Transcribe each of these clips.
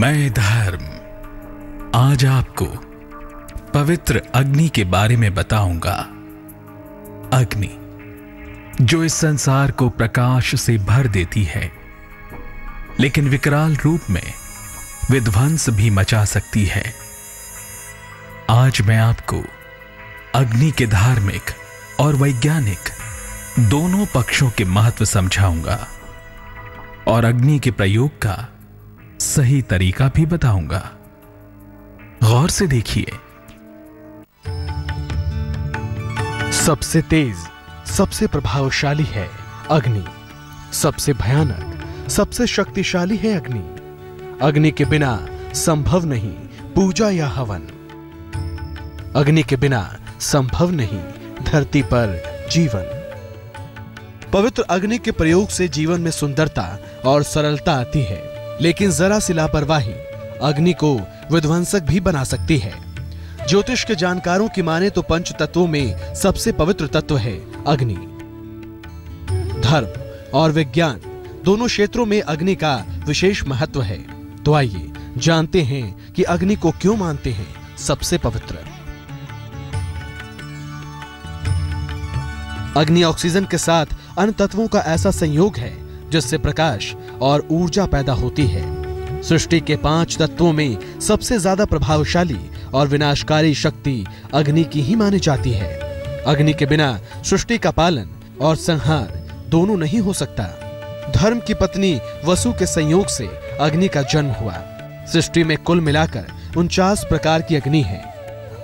मैं धर्म आज आपको पवित्र अग्नि के बारे में बताऊंगा। अग्नि जो इस संसार को प्रकाश से भर देती है, लेकिन विकराल रूप में विध्वंस भी मचा सकती है। आज मैं आपको अग्नि के धार्मिक और वैज्ञानिक दोनों पक्षों के महत्व समझाऊंगा और अग्नि के प्रयोग का सही तरीका भी बताऊंगा। गौर से देखिए। सबसे तेज, सबसे प्रभावशाली है अग्नि। सबसे भयानक, सबसे शक्तिशाली है अग्नि। अग्नि के बिना संभव नहीं पूजा या हवन। अग्नि के बिना संभव नहीं धरती पर जीवन। पवित्र अग्नि के प्रयोग से जीवन में सुंदरता और सरलता आती है, लेकिन जरा सी लापरवाही अग्नि को विध्वंसक भी बना सकती है। ज्योतिष के जानकारों की माने तो पंच तत्वों में सबसे पवित्र तत्व है अग्नि। धर्म और विज्ञान दोनों क्षेत्रों में अग्नि का विशेष महत्व है। तो आइए जानते हैं कि अग्नि को क्यों मानते हैं सबसे पवित्र। अग्नि ऑक्सीजन के साथ अन्य तत्वों का ऐसा संयोग है जिससे प्रकाश और ऊर्जा पैदा होती है। सृष्टि के 5 तत्वों में सबसे ज्यादा प्रभावशाली और विनाशकारी शक्ति अग्नि की ही मानी जाती है। अग्नि के बिना सृष्टि का पालन और संहार दोनों नहीं हो सकता। धर्म की पत्नी वसु के संयोग से अग्नि का जन्म हुआ। सृष्टि में कुल मिलाकर 49 प्रकार की अग्नि है।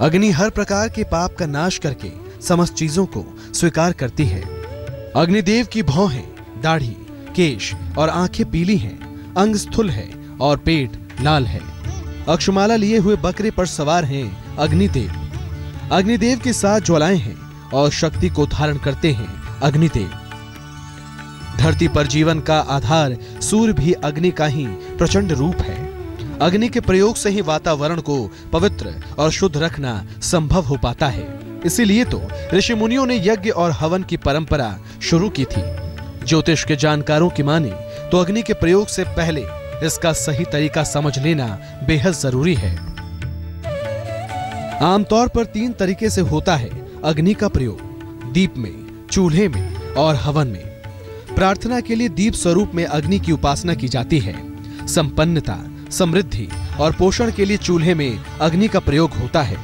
अग्नि हर प्रकार के पाप का नाश करके समस्त चीजों को स्वीकार करती है। अग्निदेव की भौहें, दाढ़ी, केश और आंखें पीली हैं, अंग स्थूल है और पेट लाल है। अक्षमाला लिए हुए बकरे पर सवार हैं अग्निदेव। अग्निदेव के 7 ज्वालाएं हैं और शक्ति को धारण करते हैं अग्निदेव। धरती पर जीवन का आधार सूर्य भी अग्नि का ही प्रचंड रूप है। अग्नि के प्रयोग से ही वातावरण को पवित्र और शुद्ध रखना संभव हो पाता है। इसीलिए तो ऋषि मुनियों ने यज्ञ और हवन की परंपरा शुरू की थी। ज्योतिष के जानकारों की माने तो अग्नि के प्रयोग से पहले इसका सही तरीका समझ लेना बेहद जरूरी है। आमतौर पर 3 तरीके से होता है अग्नि का प्रयोग: दीप में, चूल्हे में और हवन में। प्रार्थना के लिए दीप स्वरूप में अग्नि की उपासना की जाती है। संपन्नता, समृद्धि और पोषण के लिए चूल्हे में अग्नि का प्रयोग होता है।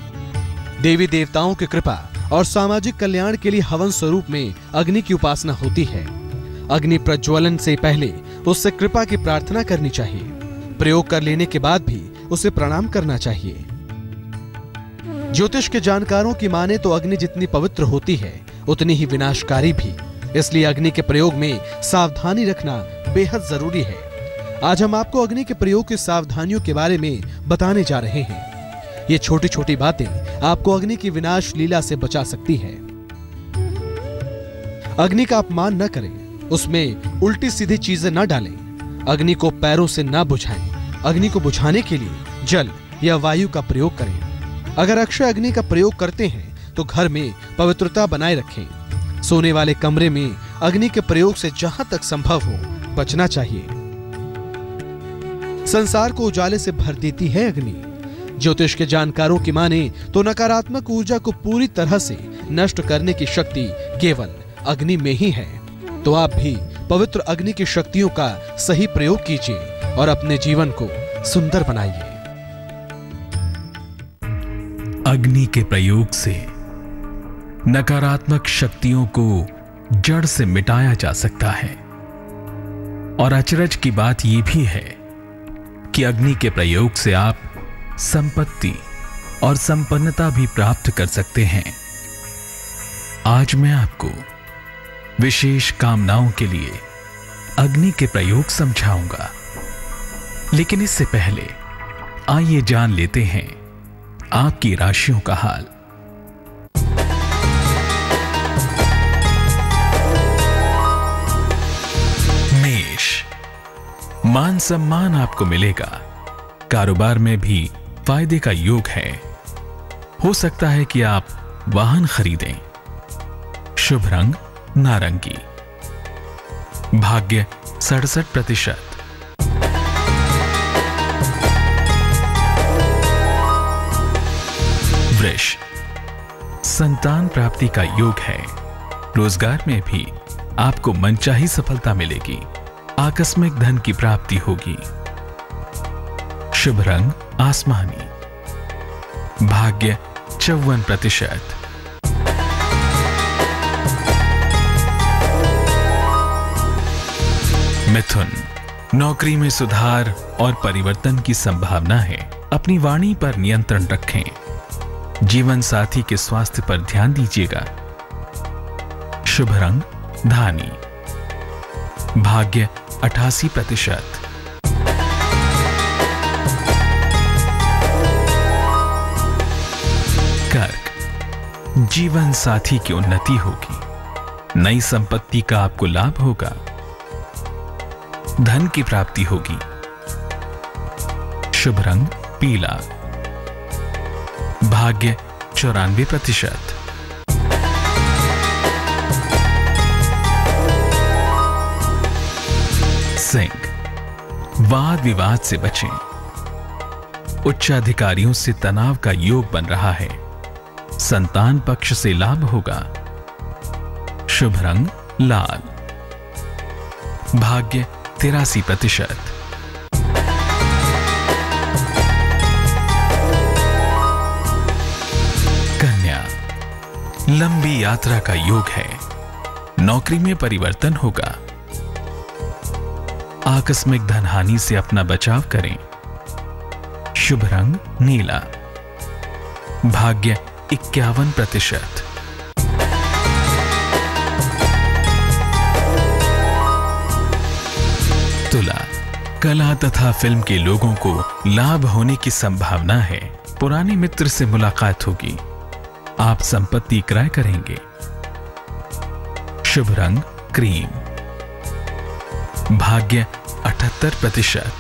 देवी देवताओं की कृपा और सामाजिक कल्याण के लिए हवन स्वरूप में अग्नि की उपासना होती है। अग्नि प्रज्वलन से पहले उससे कृपा की प्रार्थना करनी चाहिए। प्रयोग कर लेने के बाद भी उसे प्रणाम करना चाहिए। ज्योतिष के जानकारों की माने तो अग्नि जितनी पवित्र होती है उतनी ही विनाशकारी भी। इसलिए अग्नि के प्रयोग में सावधानी रखना बेहद जरूरी है। आज हम आपको अग्नि के प्रयोग की सावधानियों के बारे में बताने जा रहे हैं। ये छोटी छोटी बातें आपको अग्नि की विनाश लीला से बचा सकती है। अग्नि का अपमान न करें, उसमें उल्टी सीधी चीजें न डालें, अग्नि को पैरों से न बुझाएं। अग्नि को बुझाने के लिए जल या वायु का प्रयोग करें। अगर अक्षय अग्नि का प्रयोग करते हैं तो घर में पवित्रता बनाए रखें। सोने वाले कमरे में अग्नि के प्रयोग से जहां तक संभव हो बचना चाहिए। संसार को उजाले से भर देती है अग्नि। ज्योतिष के जानकारों की माने तो नकारात्मक ऊर्जा को पूरी तरह से नष्ट करने की शक्ति केवल अग्नि में ही है। तो आप भी पवित्र अग्नि की शक्तियों का सही प्रयोग कीजिए और अपने जीवन को सुंदर बनाइए। अग्नि के प्रयोग से नकारात्मक शक्तियों को जड़ से मिटाया जा सकता है। और अचरज की बात यह भी है कि अग्नि के प्रयोग से आप संपत्ति और संपन्नता भी प्राप्त कर सकते हैं। आज मैं आपको विशेष कामनाओं के लिए अग्नि के प्रयोग समझाऊंगा, लेकिन इससे पहले आइए जान लेते हैं आपकी राशियों का हाल। मेष, मान सम्मान आपको मिलेगा। कारोबार में भी फायदे का योग है। हो सकता है कि आप वाहन खरीदें। शुभ रंग नारंगी। भाग्य 67%। संतान प्राप्ति का योग है। रोजगार में भी आपको मनचाही सफलता मिलेगी। आकस्मिक धन की प्राप्ति होगी। शुभ रंग आसमानी। भाग्य 54%। मिथुन, नौकरी में सुधार और परिवर्तन की संभावना है। अपनी वाणी पर नियंत्रण रखें। जीवन साथी के स्वास्थ्य पर ध्यान दीजिएगा। शुभ रंग धानी। भाग्य 88%। कर्क, जीवन साथी की उन्नति होगी। नई संपत्ति का आपको लाभ होगा। धन की प्राप्ति होगी। शुभ रंग पीला। भाग्य 94%। सिंह, वाद विवाद से बचें। उच्च अधिकारियों से तनाव का योग बन रहा है। संतान पक्ष से लाभ होगा। शुभ रंग लाल। भाग्य 83%। कन्या, लंबी यात्रा का योग है। नौकरी में परिवर्तन होगा। आकस्मिक धन हानि से अपना बचाव करें। शुभ रंग नीला। भाग्य 51%। तुला, कला तथा फिल्म के लोगों को लाभ होने की संभावना है। पुराने मित्र से मुलाकात होगी। आप संपत्ति क्रय करेंगे। शुभ रंग क्रीम। भाग्य 78%।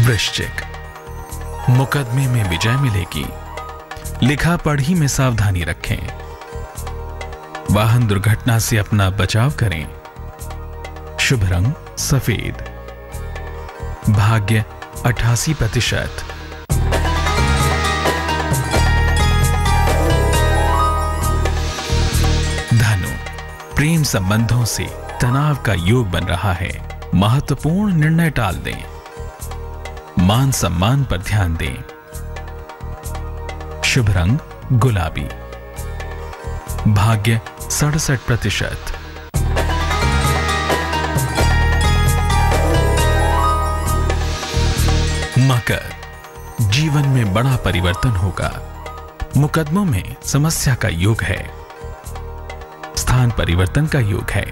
वृश्चिक, मुकदमे में विजय मिलेगी। लिखा पढ़ी में सावधानी रखें। वाहन दुर्घटना से अपना बचाव करें। शुभ रंग सफेद। भाग्य 88%। धनु, प्रेम संबंधों से तनाव का योग बन रहा है। महत्वपूर्ण निर्णय टाल दें। मान सम्मान पर ध्यान दें। शुभ रंग गुलाबी। भाग्य 67%। मकर, जीवन में बड़ा परिवर्तन होगा। मुकदमों में समस्या का योग है। स्थान परिवर्तन का योग है।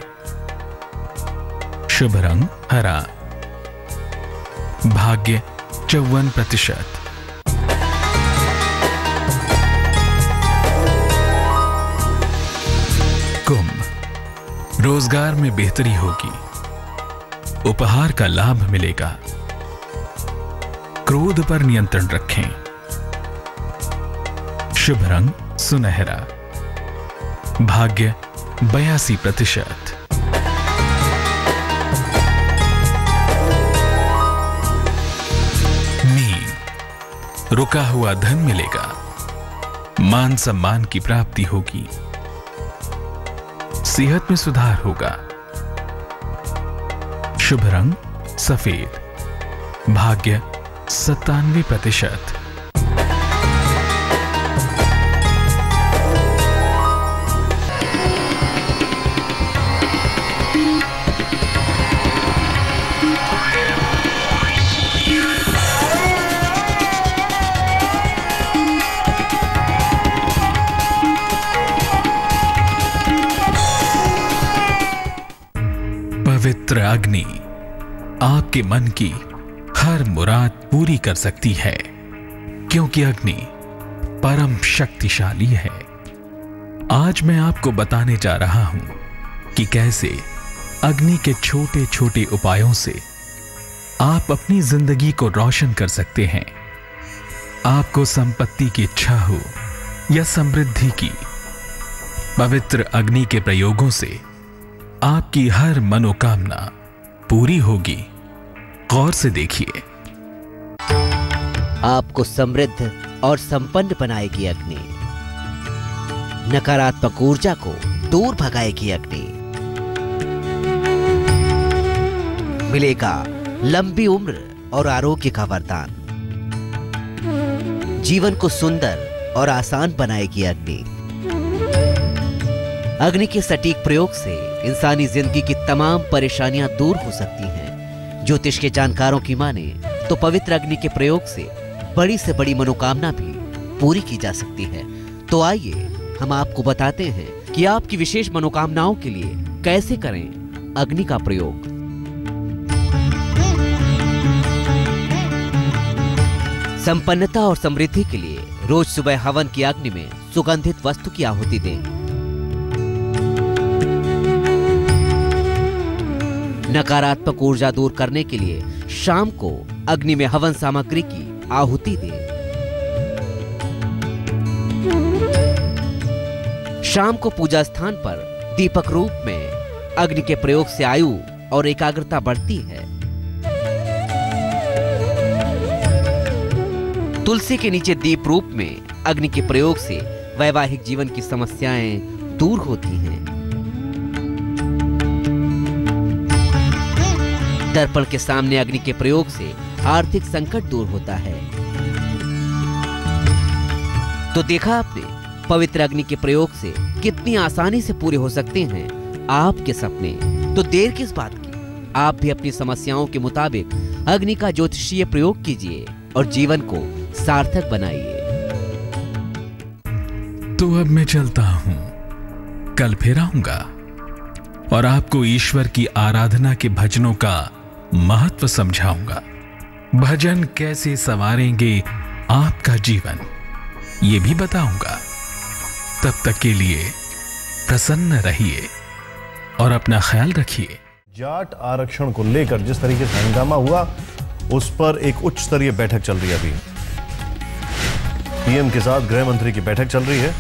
शुभ रंग हरा। भाग्य 54%। कुंभ, रोजगार में बेहतरी होगी। उपहार का लाभ मिलेगा। क्रोध पर नियंत्रण रखें। शुभ रंग सुनहरा। भाग्य 82%। मीन, रुका हुआ धन मिलेगा। मान सम्मान की प्राप्ति होगी। सेहत में सुधार होगा। शुभ रंग सफेद। भाग्य 97%। पवित्र अग्नि आपके मन की हर मुराद पूरी कर सकती है, क्योंकि अग्नि परम शक्तिशाली है। आज मैं आपको बताने जा रहा हूं कि कैसे अग्नि के छोटे छोटे उपायों से आप अपनी जिंदगी को रोशन कर सकते हैं। आपको संपत्ति की इच्छा हो या समृद्धि की, पवित्र अग्नि के प्रयोगों से आपकी हर मनोकामना पूरी होगी। गौर से देखिए। आपको समृद्ध और संपन्न बनाएगी अग्नि। नकारात्मक ऊर्जा को दूर भगाएगी अग्नि। मिलेगा लंबी उम्र और आरोग्य का वरदान। जीवन को सुंदर और आसान बनाएगी अग्नि। अग्नि के सटीक प्रयोग से इंसानी जिंदगी की तमाम परेशानियां दूर हो सकती हैं। ज्योतिष के जानकारों की माने तो पवित्र अग्नि के प्रयोग से बड़ी मनोकामना भी पूरी की जा सकती है। तो आइए हम आपको बताते हैं कि आपकी विशेष मनोकामनाओं के लिए कैसे करें अग्नि का प्रयोग। संपन्नता और समृद्धि के लिए रोज सुबह हवन की अग्नि में सुगंधित वस्तु की आहुति दें। नकारात्मक ऊर्जा दूर करने के लिए शाम को अग्नि में हवन सामग्री की आहुति दें। शाम को पूजा स्थान पर दीपक रूप में अग्नि के प्रयोग से आयु और एकाग्रता बढ़ती है। तुलसी के नीचे दीप रूप में अग्नि के प्रयोग से वैवाहिक जीवन की समस्याएं दूर होती हैं। दर्पण के सामने अग्नि के प्रयोग से आर्थिक संकट दूर होता है। तो देखा आपने पवित्र अग्नि के प्रयोग से कितनी आसानी से पूरे हो सकते हैं आपके सपने। तो देर किस बात की, आप भी अपनी समस्याओं के मुताबिक अग्नि का ज्योतिषीय प्रयोग कीजिए और जीवन को सार्थक बनाइए। तो अब मैं चलता हूं, कल फिर आऊंगा और आपको ईश्वर की आराधना के भजनों का महत्व समझाऊंगा। भजन कैसे संवारेंगे आपका जीवन, ये भी बताऊंगा। तब तक के लिए प्रसन्न रहिए और अपना ख्याल रखिए। जाट आरक्षण को लेकर जिस तरीके से हंगामा हुआ, उस पर एक उच्च स्तरीय बैठक चल रही है। अभी पीएम के साथ गृह मंत्री की बैठक चल रही है।